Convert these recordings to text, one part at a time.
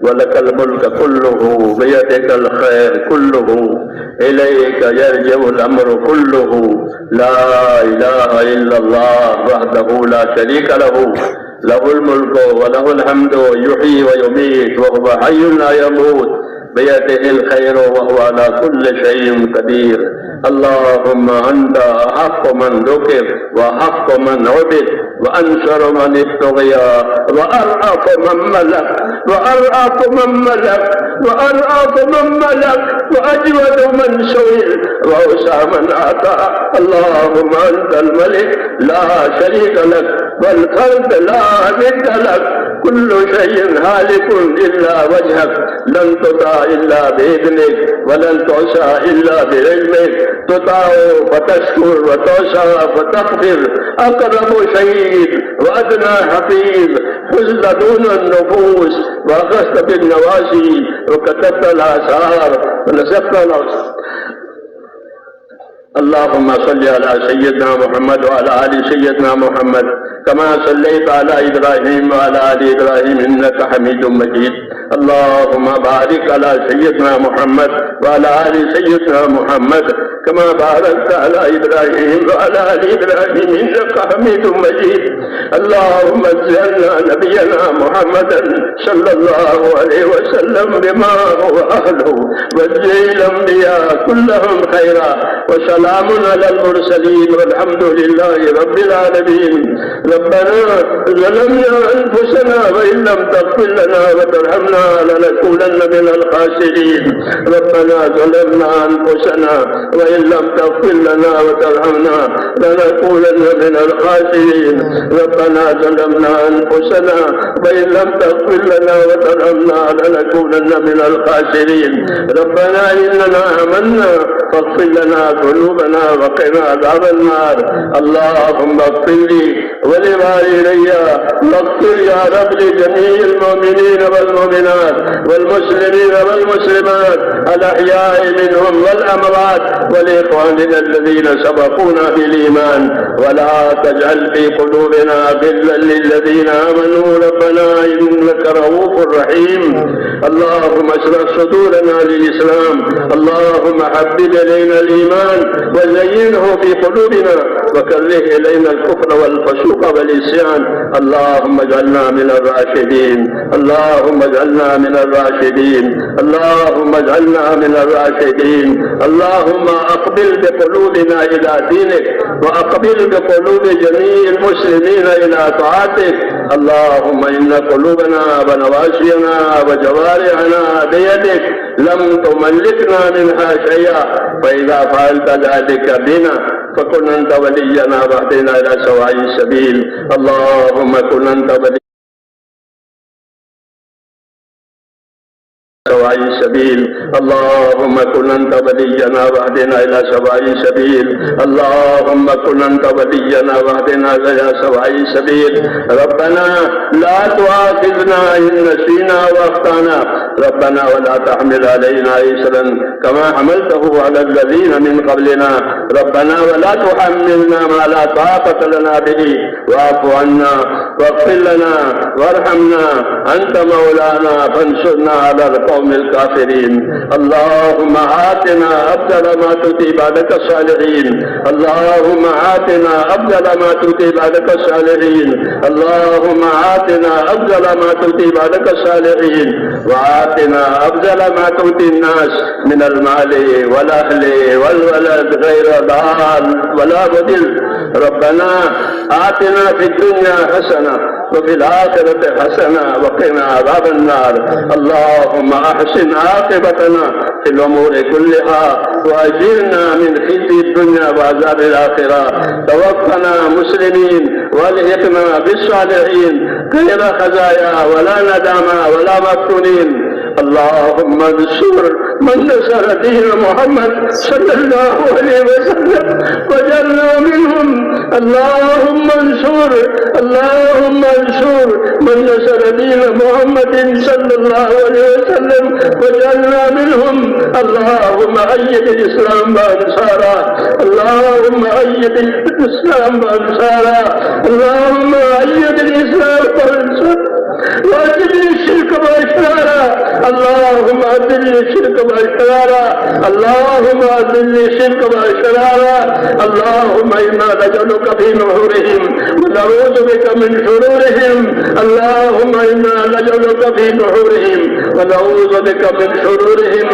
ولك الملك كله بيدك الخير كله إليك يرجع الأمر كله لا إله إلا الله وحده لا شريك له له الملك وله الحمد يحيي ويميت وهو حي لا يموت بيده الخير وهو على كل شيء قدير. اللهم أنت أحق من ذكر وأحق من عبد وأنصر من ابتغي وأرأف من ملك وأجود من سئل وأوسع من أعطى. اللهم أنت الملك لا شريك لك والفرد لا ند لك كل شيء هالك إلا وجهك لن تطاع إلا بإذنك ولن تعصى إلا بعلمك تطاع فتشكر وتعصى فتغفر أقرب شهيد وأدنى حفيظ حزن دون النفوس وأخذت بالنواسي وكتبت الآثار ونسبت الأوصار. اللهم صل على سيدنا محمد وعلى آل سيدنا محمد كما صليت على إبراهيم وعلى آل إبراهيم إنك حميد مجيد. اللهم بارك على سيدنا محمد وعلى آل سيدنا محمد كما باركت على إبراهيم وعلى آل إبراهيم إنك حميد مجيد. اللهم اجعلنا نبينا محمدا صلى الله عليه وسلم بما هو أهله واجعل الأنبياء كلهم خيرا وسلام على المرسلين والحمد لله رب العالمين. ربنا ظلمنا أنفسنا وإن لم تغفر لنا وترحمنا لنكونن من الخاسرين. ربنا ظلمنا أنفسنا وإن لم تغفر لنا وترحمنا لنكونن من الخاسرين. ربنا ظلمنا أنفسنا وإن لم تغفر لنا وترحمنا لنكونن من الخاسرين. ربنا إننا آمنا فاغفر لنا ذنوبنا وقنا عذاب النار. اللهم اغفر لي ولوالدي واغفر يا رب لجميع المؤمنين والمؤمنات والمسلمين والمسلمات الأحياء منهم والأموات ولإخواننا الذين سبقونا بالإيمان ولا تجعل في قلوبنا غلا للذين آمنوا ربنا إنك رؤوف رحيم. اللهم اشرح صدورنا للإسلام. اللهم حبب إلينا الإيمان وزينه في قلوبنا وكره إلينا الكفر والفسوق والعصيان. اللهم اجعلنا من الراشدين. اللهم اجعلنا من الراشدين. اللهم اجعلنا من الراشدين. اللهم أقبل بقلوبنا إلى دينك وأقبل بقلوب جميع المسلمين إلى طاعتك. اللهم إن قلوبنا ونواسينا وجوارحنا بيدك لم تملكنا منها شيئا فإذا فعلت ذلك بنا فكن أنت ولينا واهدنا إلى سواء السبيل. اللهم كن أنت ولينا سواء السبيل. اللهم كن أنت ولينا واهدنا إلى سواء السبيل. اللهم كن أنت ولينا واهدنا إلى سواء السبيل. ربنا لا تؤاخذنا إن نسينا وأخطأنا. ربنا ولا تحمل علينا إصرا كما حملته على الذين من قبلنا. ربنا ولا تحملنا ما لا طاقة لنا به واعف عنا واغفر لنا وارحمنا أنت مولانا فانصرنا على القوم الكافرين. اللهم آتنا أفضل ما تؤتي عبادك الصالحين. اللهم آتنا أفضل ما تؤتي عبادك الصالحين. اللهم آتنا أفضل ما تؤتي عبادك الصالحين وآتنا أفضل ما تؤتي الناس من المال والأهل والولد غير ضال ولا بدل. ربنا آتنا في الدنيا حسنة وفي الآخرة حسنة وقنا عذاب النار. اللهم أحسن عاقبتنا في الأمور كلها وأجرنا من خزي الدنيا وعذاب الآخرة. توفنا مسلمين والحقنا بالصالحين غير خزايا ولا ندامى ولا مفتونين. اللهم انصر من نصر دين محمد صلى الله عليه وسلم وجعلنا منهم. اللهم انصر من نصر دين محمد صلى الله عليه وسلم وجعلنا منهم. اللهم أيد الإسلام وأنصاره. اللهم أيد الإسلام وأنصاره. اللهم أيد الإسلام وأنصاره وأجل الشرك وأشراره واشرارا اللهم اذل الشرك واشرارا اللهم انا نجعلك في نحورهم ونعوذ بك من شرورهم اللهم انا نجعلك في نحورهم ونعوذ بك من شرورهم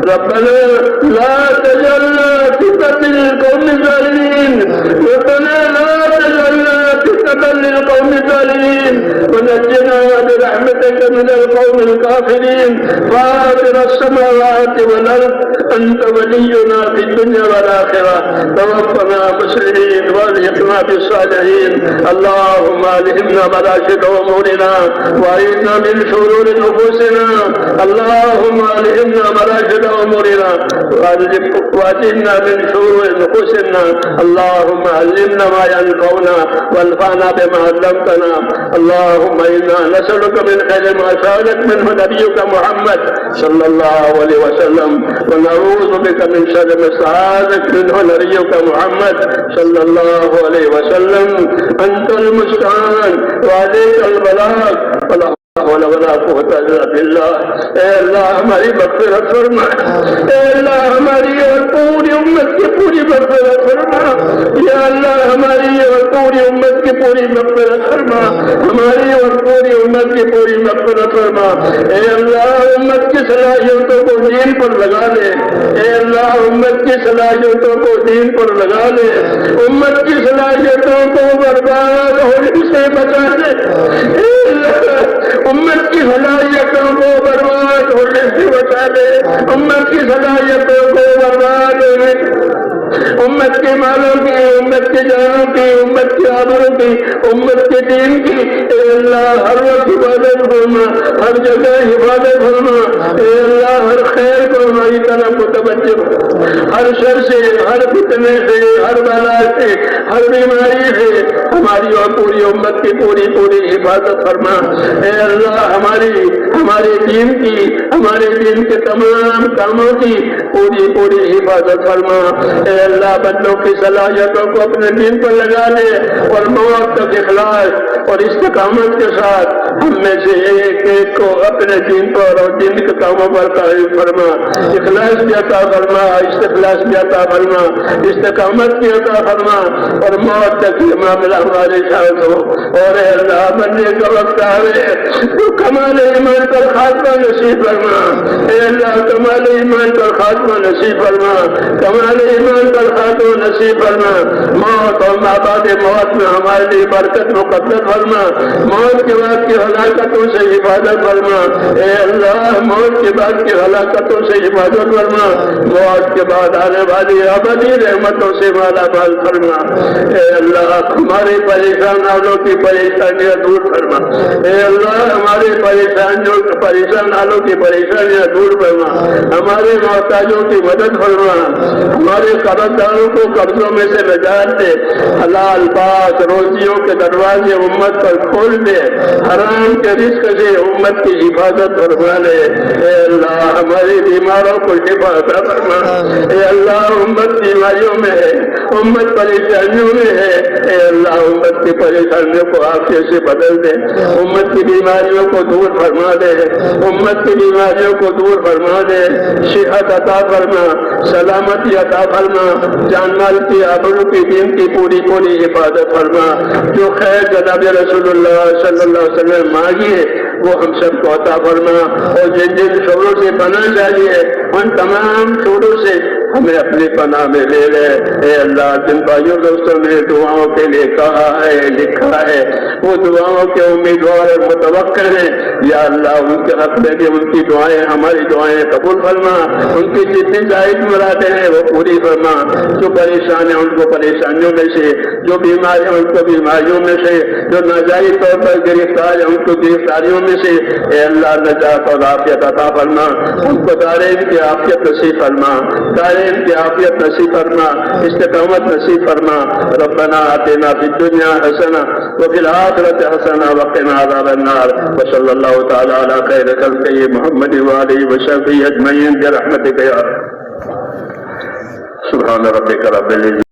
ربنا لا تجعلنا فتنة للقوم الظالمين ربنا لا تجعلنا فتنة للقوم الظالمين ونجنا برحمتك من القوم الكافرين فاطر السماوات والارض انت ولينا في الدنيا والاخره توفنا مسلمين والحقنا بالصالحين اللهم الهمنا مراشد امورنا واعذنا من شرور نفوسنا اللهم الهمنا مراشد امورنا واعذنا من شرور نفوسنا اللهم علمنا ما ينفعنا وانفعنا بما علمتنا اللهم انا نسالك من خير ما سالك منه نبيك محمد صلى الله عليه وسلم ونعوذ بك من شر ما استعاذك منه نبيك محمد صلى الله عليه وسلم انت المستعان وعليك البلاغ ولا حول ولا قوة الا بالله اے اللہ ہماری مغفرت فرما اے اللہ ہماری اور پوری امت کی پوری مغفرت فرما یا اللہ ہماری اور پوری امت کی پوری مغفرت فرما ہماری اور پوری امت کی پوری مغفرت فرما اے اللہ امت کی صلاحیتوں کو دین پر لگا لے اے اللہ امت کی صلاحیتوں کو دین پر لگا لے امت کی صلاحیتوں کو برباد ہونے سے بچا لے اے اللہ امت کی صلاحیتوں کو برباد ہونے سے بچا لے امت کی صلاحیتوں کو برباد ہونے امت کے مالوں کی امت کے جانوں کی امت کے آبروں کی امت کے دین کی اے اللہ ہر وقت حفاظت فرما ہر جگہ حفاظت فرما اے اللہ ہر خیر کو ہماری طرف متوجہ ہر شر سے ہر فتنے سے ہر بلا سے ہر بیماری سے ہماری اور پوری امت کی پوری حفاظت فرما اے اللہ ہمارے دین کی ہمارے دین کے تمام کاموں کی پوری حفاظت فرما اے اللہ بندوں کی صلاحیتوں کو اپنے دین پر لگا لے اور موت تک اخلاص اور استقامت کے ساتھ ہم میں سے ایک کو اپنے دین پر اور دین کے کاموں پر قائم فرما اخلاص بھی عطا فرما استخلاص بھی عطا فرما استقامت بھی عطا فرما اور موت تک یہ معاملہ ہمارے ساتھ ہو اور اے اللہ بننے کا وقت آئے تو کمال ایمان پر خاتمہ نصیب فرما اے اللہ کمال ایمان پر خاتمہ نصیب فرما کمال ایمان پر خاتمہ نصیب فرما موت اور بعد موت میں ہمارے لیے برکت مقدر فرما موت کے بعد کی ہلاکتوں سے حفاظت فرما اے اللہ موت کے بعد کی ہلاکتوں سے حفاظت فرما موت کے بعد آنے والی ابدی رحمتوں سے مالا مال فرما اے اللہ ہمارے پریشان حالوں کی پریشانیاں دور فرما اے اللہ ہمارے پریشان حالوں کی پریشانیاں دور فرما ہمارے محتاجوں کی مدد فرما ہمارے قرضداروں کو قرضوں میں سے نجات دے حلال پاک روزیوں کے دروازے امت پر کھول دے حرام کے رزق سے امت کی حفاظت فرما لے اے اللہ ہمارے بیماروں کو شفا عطا فرما اے اللہ امت بیماریوں میں ہے امت پریشانیوں میں ہے اے اللہ امت کی پریشانیوں کو عافیت سے بدل دے امت کی بیماریوں کو دور فرما دے امت کی بیماریوں کو دور فرما دے صحت عطا فرما سلامتی عطا فرما جان مال کی آبرو کی دین کی پوری حفاظت فرما جو خیر جناب رسول اللہ صلی اللہ علیہ وسلم مانگی ہے وہ ہم سب کو عطا فرما اور جن شعوروں سے پناہ چاہیے ان تمام شعوروں سے ہمیں اپنی پناہ میں لے لے اے اللہ جن بھائیوں دوستوں نے دعاؤں کے لیے کہا ہے لکھا ہے وہ دعاؤں کے امیدوار متوقع ہیں یا اللہ ان کے حق میں بھی ان کی دعائیں ہماری دعائیں قبول فرما ان کی جتنی جائز مرادیں ہیں وہ پوری فرما جو پریشان ہیں ان کو پریشانیوں میں سے جو بیمار ہیں ان کو بیماریوں میں سے جو ناجائز طور پر گرفتار ہیں ان کو گرفتاریوں میں سے اے اللہ نجات اور عافیت عطا فرما ان کو دارین کی عافیت نصیب فرما دارین کی عافیت نصیب فرما استقامت نصیب فرما ربنا آتنا فی الدنیا حسنہ وفی الآخرۃ حسنہ وقنا عذاب النار وصلی اللہ تعالی علی خیر خلقہ محمد وآلہ وصحبہ اجمعین برحمتک یا سبحان ربک رب العزة